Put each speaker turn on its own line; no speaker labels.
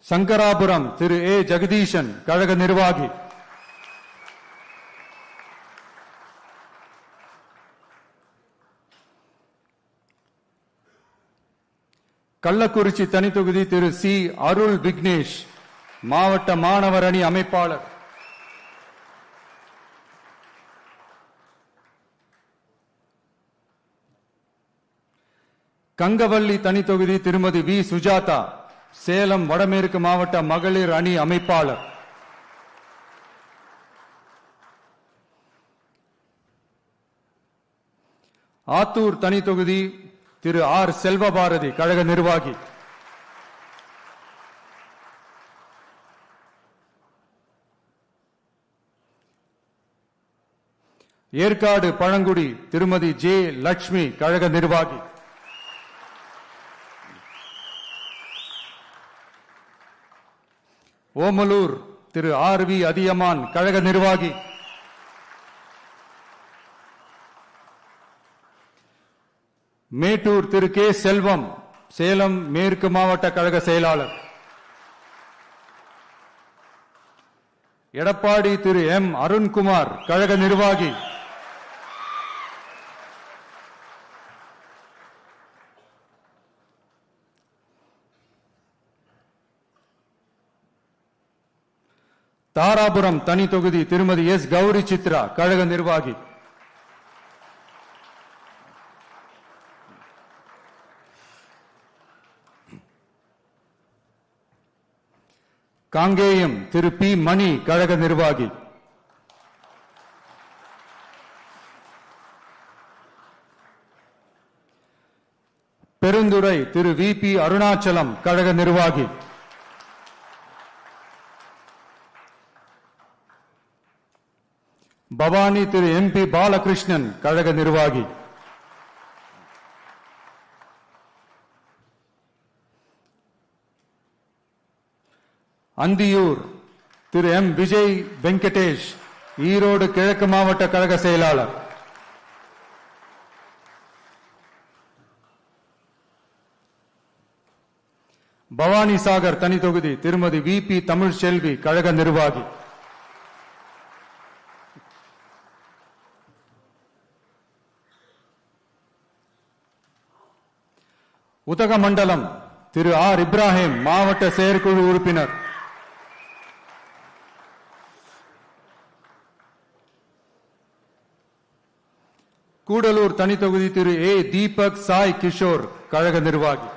சங்கராபுரம் திரு ஏ ஜெகதீஷன் கழக நிர்வாகி. கள்ளக்குறிச்சி தனித்தொகுதி திரு சி அருள் விக்னேஷ் மாவட்ட மாணவர் அணி அமைப்பாளர். கங்கவள்ளி தனித்தொகுதி திருமதி வி சுஜாதா சேலம் வடமேற்கு மாவட்ட மகளிர் அணி அமைப்பாளர். ஆத்தூர் தனித்தொகுதி திரு ஆர் செல்வபாரதி கழக நிர்வாகி. ஏற்காடு பழங்குடி திருமதி ஜே லட்சுமி கழக நிர்வாகி. ஓமலூர் திரு ஆர் வி அதியமான் கழக நிர்வாகி. மேட்டூர் திரு கே செல்வம் சேலம் மேற்கு மாவட்ட கழக செயலாளர். எடப்பாடி திரு எம் அருண்குமார் கழக நிர்வாகி. தாராபுரம் தனி தொகுதி திருமதி எஸ் கௌரி சித்ரா கழக நிர்வாகி. காங்கேயம் திரு பி மணி கழக நிர்வாகி. பெருந்துறை திரு வி பி அருணாச்சலம் கழக நிர்வாகி. பவானி திரு எம் பி பாலகிருஷ்ணன் கழக நிர்வாகி. அந்தியூர் திரு எம் விஜய் வெங்கடேஷ் ஈரோடு கிழக்கு மாவட்ட கழக செயலாளர். பவானி சாகர் தனி தொகுதி திருமதி வி பி தமிழ்செல்வி கழக நிர்வாகி. உதகமண்டலம் திரு ஆர் இப்ராஹிம் மாவட்ட செயற்குழு உறுப்பினர். கூடலூர் தனி தொகுதி திரு ஏ தீபக் சாய் கிஷோர் கழக நிர்வாகி.